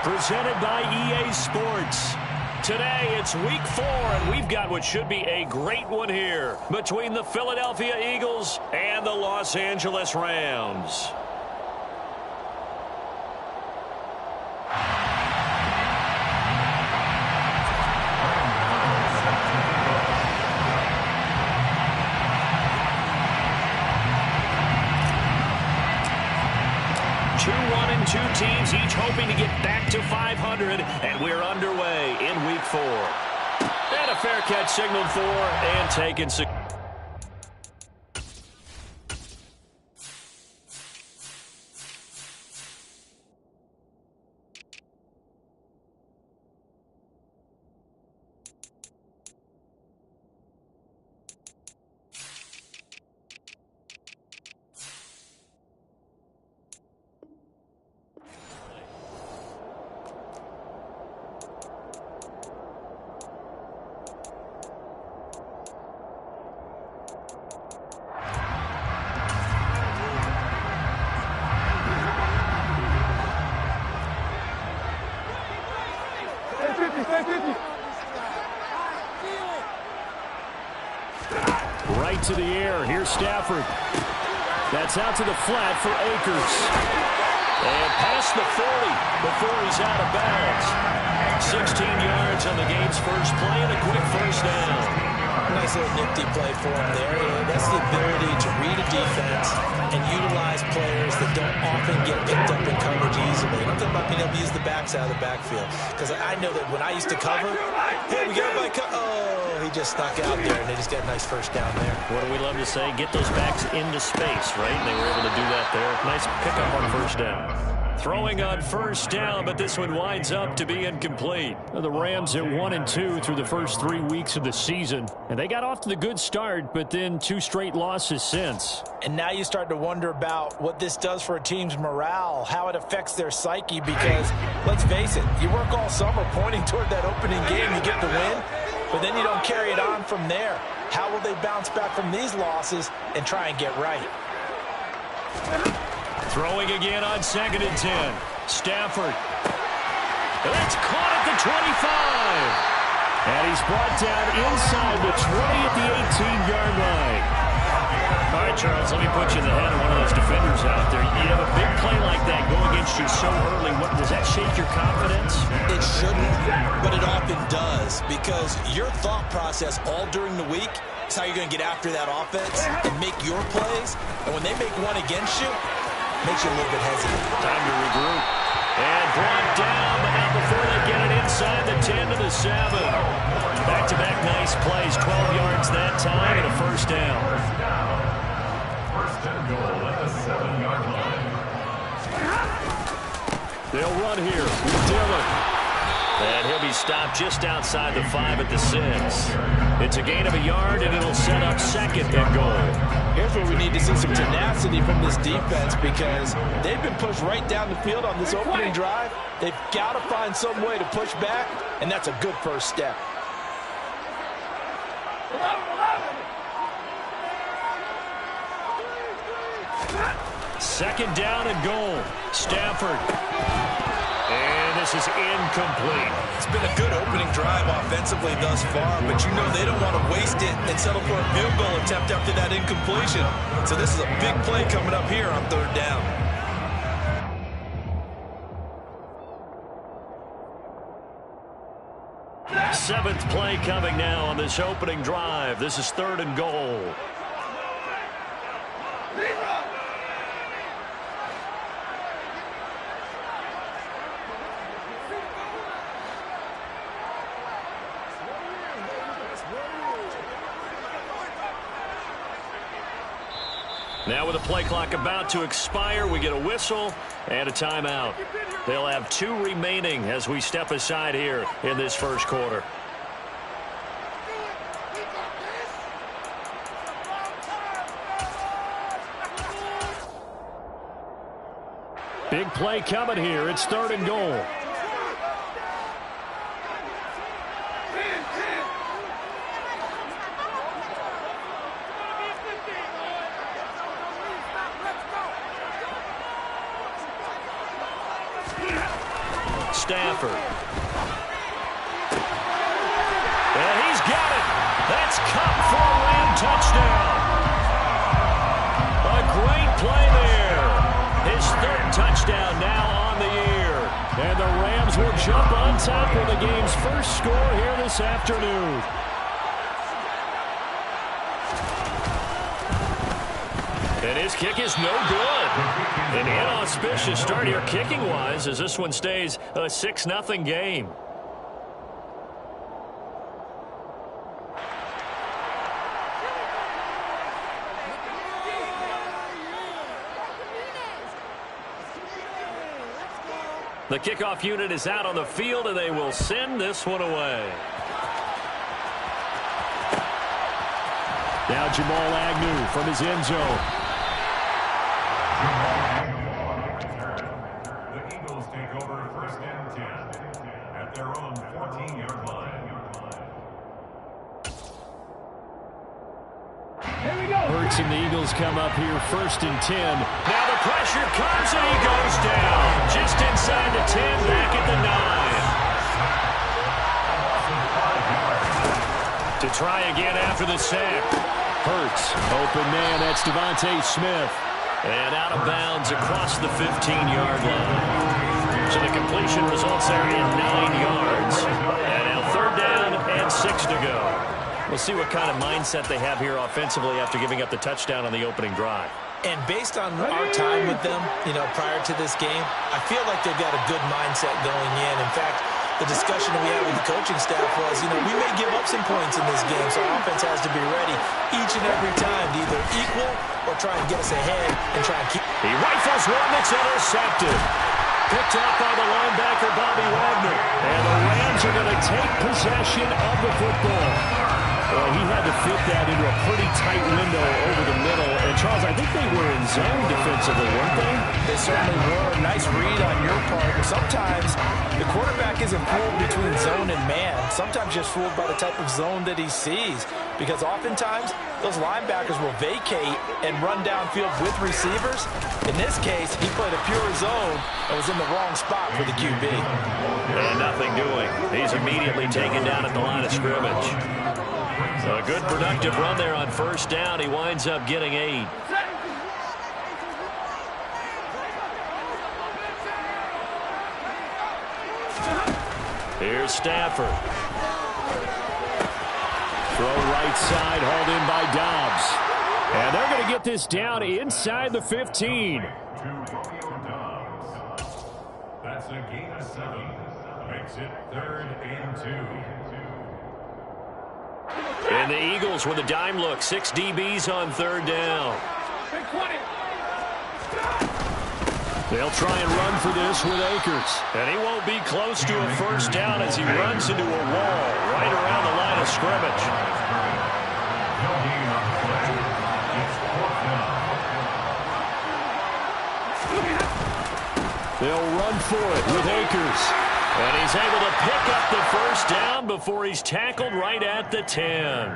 Presented by EA Sports. Today, it's week 4, and we've got what should be a great one here between the Philadelphia Eagles and the Los Angeles Rams. Two teams each hoping to get back to 500, and we're underway in week 4. And a fair catch signaled for and taken. Right to the air. Here's Stafford. That's out to the flat for Akers. And past the 40 before he's out of bounds. 16 yards on the game's first play and a quick first down. Nice little nifty play for him there. That's the ability to read a defense and utilize players that don't often get picked up in coverage easily. I'm talking about being able to use the backs out of the backfield. Because I know that when I used to cover, hey, we got by he just snuck out there, and they just got a nice first down there. What do we love to say? Get those backs into space, right? And they were able to do that there. Nice pickup on first down. Throwing on first down, but this one winds up to be incomplete. The Rams are 1-2 through the first 3 weeks of the season. And they got off to the good start, but then 2 straight losses since. And now you start to wonder about what this does for a team's morale, how it affects their psyche, because, let's face it, you work all summer pointing toward that opening game, you get the win, but then you don't carry it on from there. How will they bounce back from these losses and try and get right? Throwing again on 2nd and 10. Stafford. That's caught at the 25. And he's brought down inside the 20 at the 18-yard line. All right, Charles, let me put you in the head of one of those defenders out there. You have a big play like that go against you so early. Does that shake your confidence? It shouldn't, but it often does, because your thought process all during the week is how you're going to get after that offense and make your plays. And when they make one against you, makes you a little bit hesitant. Time to regroup. And brought down, but not before they get it inside the 10 to the 7. Back-to-back nice plays, 12 yards that time, and a first down. First and goal at the 7-yard line. They'll run here with Dillon. And he'll be stopped just outside the 5 at the 6. It's a gain of a yard, and it'll set up 2nd and goal. Here's where we need to see some tenacity from this defense, because they've been pushed right down the field on this opening drive. They've got to find some way to push back, and that's a good first step. Second down and goal. Stafford. And this is incomplete. It's been a good opening drive offensively thus far, but you know they don't want to waste it and settle for a field goal attempt after that incompletion. So this is a big play coming up here on 3rd down. Seventh play coming now on this opening drive. This is 3rd and goal. Now with the play clock about to expire, we get a whistle and a timeout. They'll have 2 remaining as we step aside here in this first quarter. Big play coming here. It's 3rd and goal. Stafford. And he's got it. That's Kupp for a Ram touchdown. A great play there. His third touchdown now on the year. And the Rams will jump on top with the game's first score here this afternoon. And his kick is no good. An inauspicious start here kicking-wise as this one stays a 6-0 game. The kickoff unit is out on the field, and they will send this one away. Now Jamal Agnew from his end zone. The Eagles take over 1st and 10 at their own 14-yard line. Here we go. Hurts and the Eagles come up here 1st and 10. Now the pressure comes and he goes down. Just inside the 10, back at the 9. To try again after the sack. Hurts, open man, that's Devontae Smith. And out of bounds across the 15-yard line. So the completion results there in 9 yards. And now 3rd down and 6 to go. We'll see what kind of mindset they have here offensively after giving up the touchdown on the opening drive. And based on our time with them, prior to this game, I feel like they've got a good mindset going in. In fact, the discussion that we had with the coaching staff was, we may give up some points in this game, so our offense has to be ready each and every time to either equal or try and get us ahead and try and keep. He rifles one that's intercepted. Picked up by the linebacker, Bobby Wagner. And the Rams are going to take possession of the football. Well, he had to fit that into a pretty tight window over the middle. And, Charles, I think they were in zone defensively, weren't they? They certainly were. Nice read on your part. Sometimes the quarterback isn't fooled between zone and man. Sometimes just fooled by the type of zone that he sees. Because oftentimes, those linebackers will vacate and run downfield with receivers. In this case, he played a pure zone and was in the wrong spot for the QB. And nothing doing. He's immediately taken down at the line of scrimmage. A good productive run there on 1st down. He winds up getting 8. Here's Stafford. Throw right side, hauled in by Dobbs. And they're going to get this down inside the 15. That's a gain of 7. Makes it 3rd and 2. And the Eagles with a dime look. 6 DBs on 3rd down. They'll try and run for this with Akers. And he won't be close to a 1st down as he runs into a wall right around the line of scrimmage. They'll run for it with Akers. And he's able to pick up the 1st down before he's tackled right at the 10.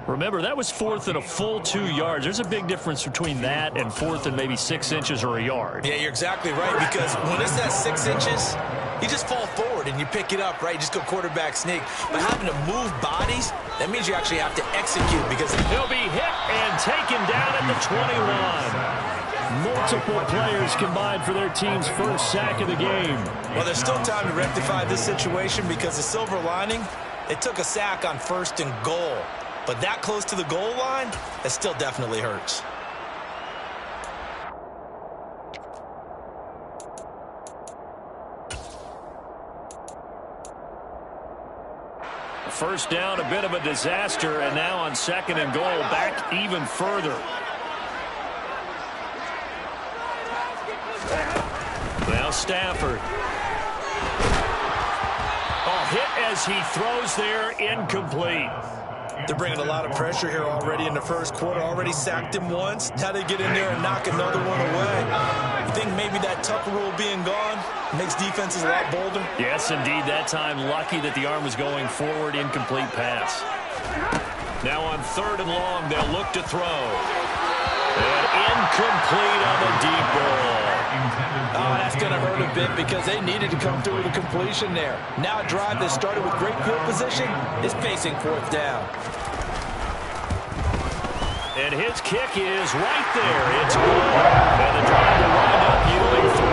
Remember, that was 4th and a full 2 yards. There's a big difference between that and 4th and maybe 6 inches or a yard. Yeah, you're exactly right, because when it's that 6 inches, you just fall forward and you pick it up, right? You just go quarterback sneak. But having to move bodies, that means you actually have to execute because he'll be hit and taken down at the 21. Multiple players combined for their team's 1st sack of the game. Well, there's still time to rectify this situation because the silver lining, they took a sack on 1st and goal. But that close to the goal line, that still definitely hurts. First down, a bit of a disaster, and now on 2nd and goal, back even further. Now Stafford. Oh, hit as he throws there, incomplete. They're bringing a lot of pressure here already in the 1st quarter. Already sacked him once. Now they get in there and knock another one away. You think maybe that Tucker rule being gone makes defenses a lot bolder? Yes, indeed. That time, lucky that the arm was going forward. Incomplete pass. Now on 3rd and long, they'll look to throw. And incomplete on the deep ball. Oh, that's going to hurt a bit because they needed to come through with a completion there. Now a drive that started with great field position is facing fourth down. And his kick is right there. It's good. And the drive will wind up yielding 3.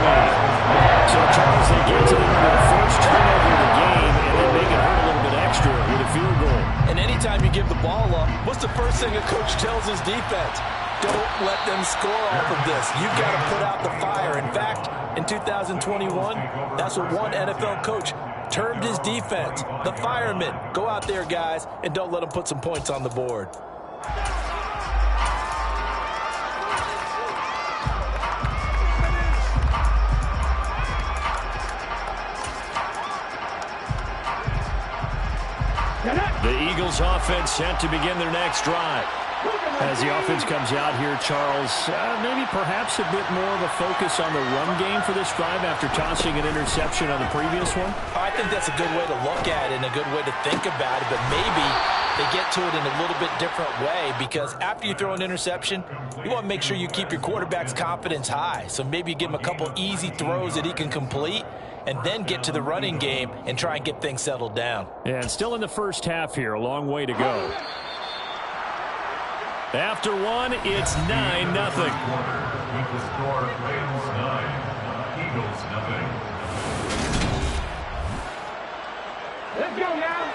So, Charles, they get to the first turnover of the game, and then make it hurt a little bit extra with a field goal. And anytime you give the ball up, what's the first thing a coach tells his defense? Don't let them score off of this. You've got to put out the fire. In fact, in 2021, that's what one NFL coach termed his defense, the firemen. Go out there, guys, and don't let them put some points on the board. The Eagles offense set to begin their next drive. As the offense comes out here, Charles, maybe perhaps a bit more of a focus on the run game for this drive after tossing an interception on the previous one? I think that's a good way to look at it and a good way to think about it, but maybe they get to it in a little bit different way because after you throw an interception, you want to make sure you keep your quarterback's confidence high. So maybe you give him a couple easy throws that he can complete and then get to the running game and try and get things settled down. And still in the first half here, a long way to go. After one, it's 9-0. With the score, Rams 9, Eagles 0. Let's go now.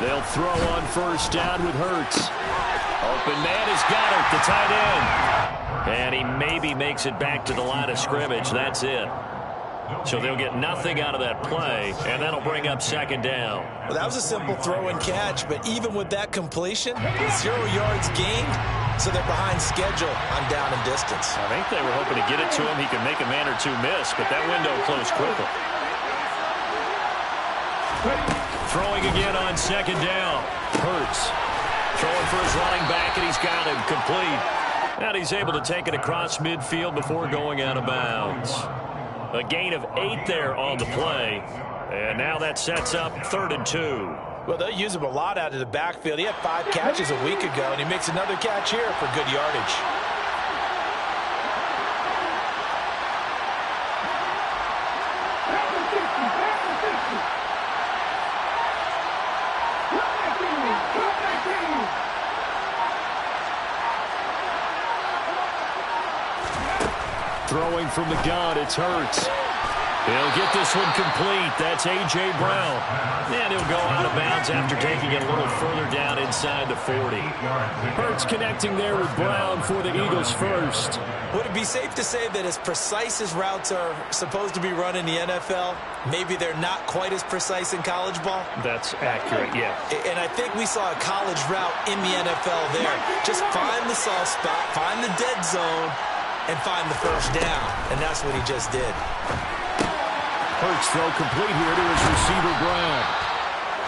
They'll throw on first down with Hurts. Open man has got it, the tight end. And he maybe makes it back to the line of scrimmage. That's it. So they'll get nothing out of that play, and that'll bring up second down. Well, that was a simple throw and catch, but even with that completion, 0 yards gained, so they're behind schedule on down and distance. I think they were hoping to get it to him. He could make a man or two miss, but that window closed quickly. Throwing again on second down. Hurts throwing for his running back, and he's got him complete. And he's able to take it across midfield before going out of bounds. A gain of 8 there on the play. And now that sets up 3rd and 2. Well, they'll use him a lot out of the backfield. He had 5 catches a week ago, and he makes another catch here for good yardage. Throwing from the gun, it's Hurts. He'll get this one complete. That's A.J. Brown. And he'll go out of bounds after taking it a little further down inside the 40. Hurts connecting there with Brown for the Eagles first. Would it be safe to say that as precise as routes are supposed to be run in the NFL, maybe they're not quite as precise in college ball? That's accurate, yeah. And I think we saw a college route in the NFL there. Just find the soft spot, find the dead zone, and find the first down. And that's what he just did. Hurts throw complete here to his receiver, Brown.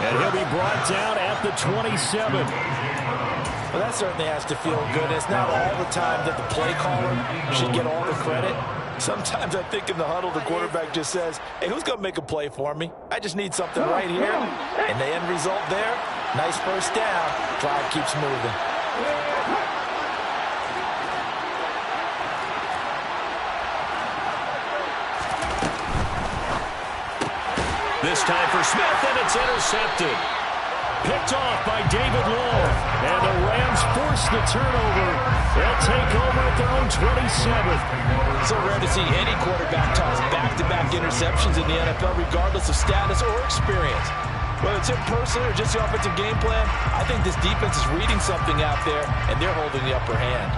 And he'll be brought down at the 27. Well, that certainly has to feel good. It's not all the time that the play caller should get all the credit. Sometimes I think in the huddle, the quarterback just says, hey, who's going to make a play for me? I just need something right here. And the end result there, nice first down. Drive keeps moving. This time for Smith, and it's intercepted. Picked off by David Long. And the Rams force the turnover. They'll take over at their own 27. So rare to see any quarterback toss back-to-back interceptions in the NFL, regardless of status or experience. Whether it's him personally or just the offensive game plan, I think this defense is reading something out there, and they're holding the upper hand.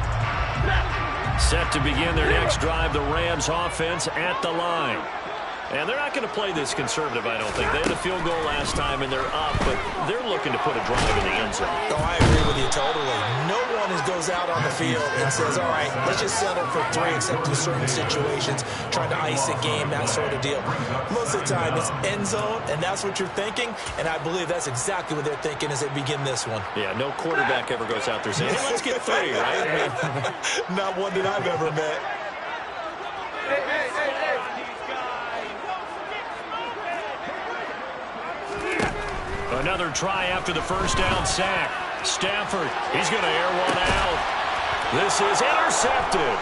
Set to begin their next drive, the Rams offense at the line. And they're not going to play this conservative, I don't think. They had a field goal last time, and they're up, but they're looking to put a drive in the end zone. Oh, I agree with you totally. No one goes out on the field and says, all right, let's just settle for 3, except in certain situations, trying to ice a game, that sort of deal. Most of the time, it's end zone, and that's what you're thinking, and I believe that's exactly what they're thinking as they begin this one. Yeah, no quarterback ever goes out there saying, hey, let's get 3, right? Not one that I've ever met. Another try after the first down sack. Stafford, he's going to air one out. This is intercepted.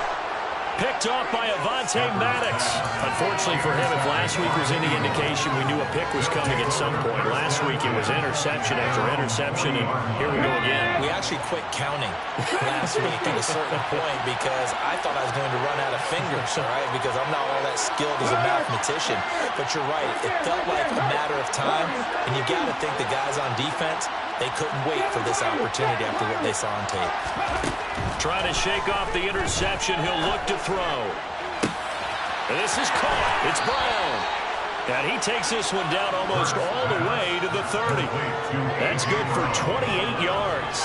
Picked off by Avonte Maddox. Unfortunately for him, if last week was any indication, we knew a pick was coming at some point. Last week it was interception after interception, and here we go again. We actually quit counting last week at a certain point because I thought I was going to run out of fingers, all right, because I'm not all that skilled as a mathematician. But you're right, it felt like a matter of time, and you got to think the guys on defense, they couldn't wait for this opportunity after what they saw on tape. Trying to shake off the interception. He'll look to throw. This is caught. It's Brown. And he takes this one down almost all the way to the 30. That's good for 28 yards.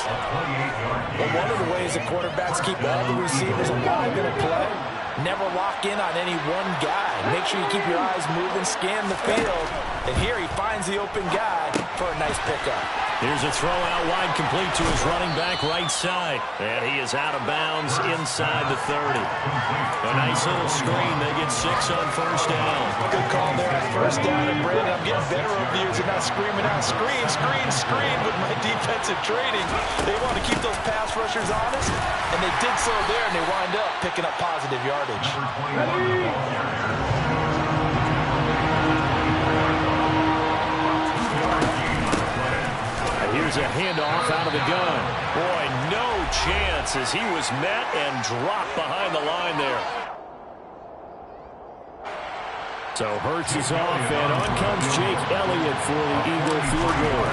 Well, one of the ways the quarterbacks keep all the receivers alive in a play, never lock in on any one guy. Make sure you keep your eyes moving, scan the field. And here he finds the open guy for a nice pickup. Here's a throw out wide, complete to his running back right side. And he is out of bounds inside the 30. A nice little screen. They get 6 on first down. Good call there on first down. And Brandon, I'm getting better over the years and not screaming out, screen, screen, screen with my defensive training. They want to keep those pass rushers honest, and they did so there, and they wind up picking up positive yardage. Here's a handoff out of the gun. Boy, no chance as he was met and dropped behind the line there. So Hurts is off, and on comes Jake Elliott for the Eagle field goal.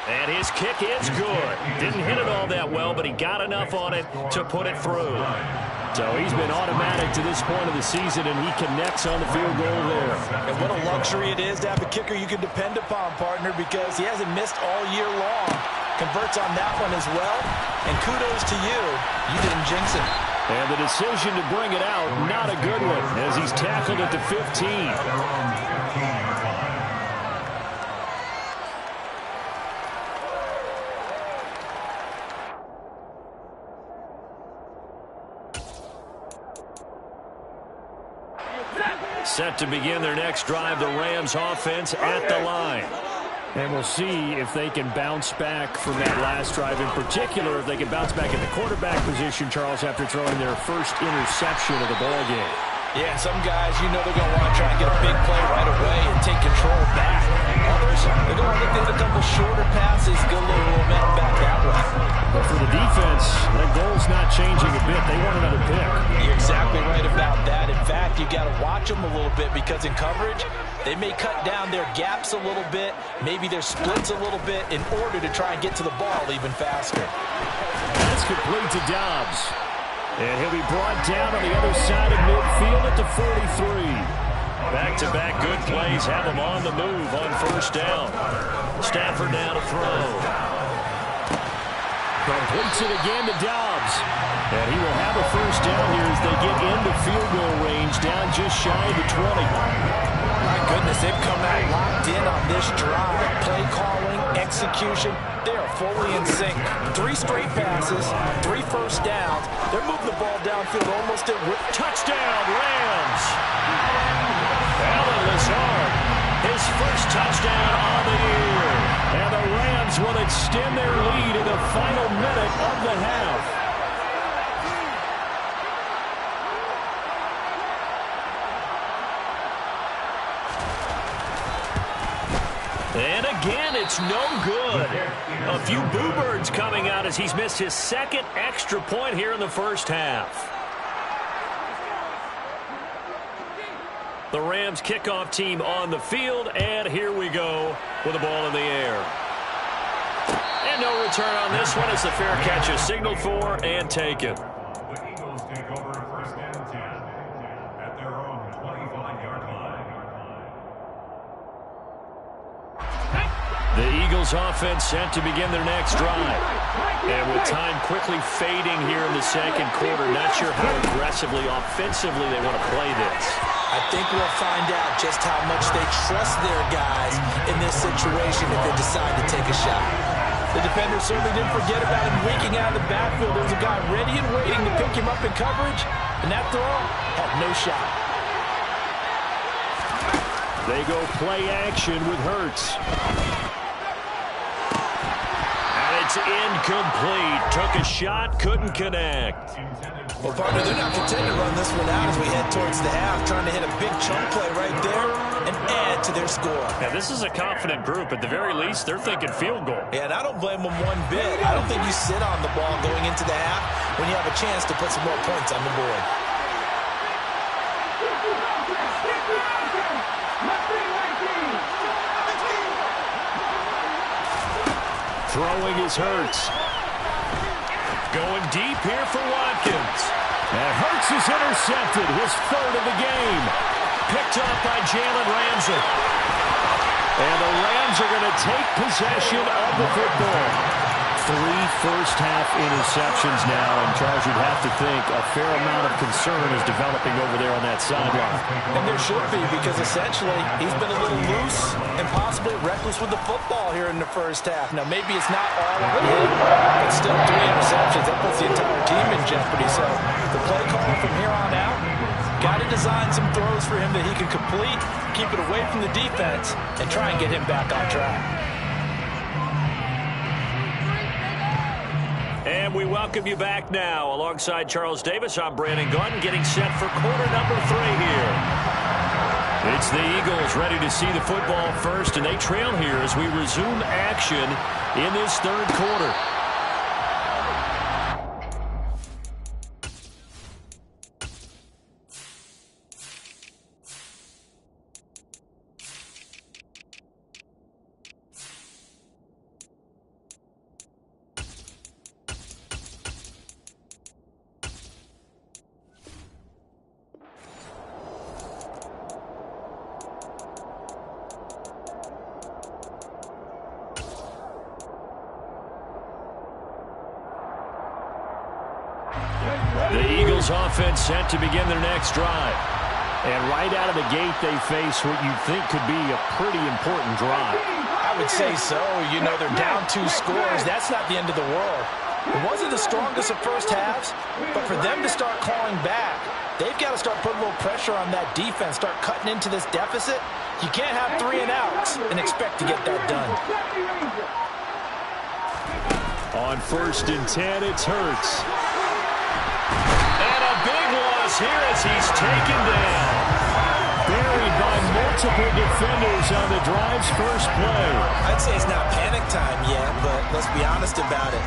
And his kick is good. Didn't hit it all that well, but he got enough on it to put it through. So he's been automatic to this point of the season, and he connects on the field goal there. And what a luxury it is to have a kicker you can depend upon, partner, because he hasn't missed all year long. Converts on that one as well, and kudos to you. You didn't jinx it. And the decision to bring it out, not a good one, as he's tackled at the 15. Set to begin their next drive, the Rams offense at the line. And we'll see if they can bounce back from that last drive. In particular, if they can bounce back in the quarterback position, Charles, after throwing their first interception of the ballgame. Yeah, some guys, you know they're going to want to try and get a big play right away and take control back. Others, they're going to look at a couple shorter passes, get a little momentum back that way. But for the defense, the goal's not changing a bit. They want another pick. You're exactly right about that. In fact, you got to watch them a little bit because in coverage, they may cut down their gaps a little bit, maybe their splits a little bit in order to try and get to the ball even faster. That's complete to Dobbs. And he'll be brought down on the other side of midfield at the 43. Back-to-back good plays have him on the move on first down. Stafford now to throw. Completes it again to Dobbs. And he will have a first down here as they get into field goal range, down just shy of the 20. My goodness, they've come out locked in on this drive. Play calling, execution, they are fully in sync. 3 straight passes, 3 first downs. They're moving the ball downfield almost at touchdown, Rams. Allen Lazard, his first touchdown on the year. And the Rams will extend their lead in the final minute of the half. And again, it's no good. A few boo birds coming out as he's missed his second extra point here in the first half. The Rams kickoff team on the field, and here we go with the ball in the air. And no return on this one as the fair catch is signaled for and taken. The Eagles take over first and 10 at their own 25-yard line. The Eagles offense set to begin their next drive. And with time quickly fading here in the second quarter, not sure how aggressively, offensively they want to play this. I think we'll find out just how much they trust their guys in this situation if they decide to take a shot. The defender certainly didn't forget about him leaking out of the backfield. There was a guy ready and waiting to pick him up in coverage, and that throw had no shot. They go play action with Hurts. And it's incomplete. Took a shot, couldn't connect. Well, partner, they're not content to run this one out as we head towards the half, trying to hit a big chunk play right there and add to their score. Yeah, this is a confident group. At the very least, they're thinking field goal. Yeah, and I don't blame them one bit. I don't think you sit on the ball going into the half when you have a chance to put some more points on the board. Throwing his Hurts. Going deep here for Watkins. And Hurts is intercepted, his third of the game. Picked up by Jalen Ramsey. And the Rams are going to take possession of the football. 3 first-half interceptions now, and Charles, you'd have to think a fair amount of concern is developing over there on that sideline. And there should be, because essentially he's been a little loose and possibly reckless with the football here in the first half. Now, maybe it's not all on him, but still 3 interceptions. That puts the entire team in jeopardy. So the play call from here on out, got to design some throws for him that he can complete, keep it away from the defense, and try and get him back on track. And we welcome you back now. Alongside Charles Davis, I'm Brandon Gunn, getting set for quarter number 3 here. It's the Eagles ready to see the football first, and they trail here as we resume action in this third quarter. The Eagles offense set to begin their next drive. And right out of the gate, they face what you think could be a pretty important drive. I would say so. You know, they're down 2 scores. That's not the end of the world. It wasn't the strongest of first halves, but for them to start clawing back, they've got to start putting a little pressure on that defense, start cutting into this deficit. You can't have 3 and outs and expect to get that done. On 1st and 10, it's Hurts. And a big loss here as he's taken down. Buried by multiple defenders on the drive's first play. I'd say it's not panic time yet, but let's be honest about it.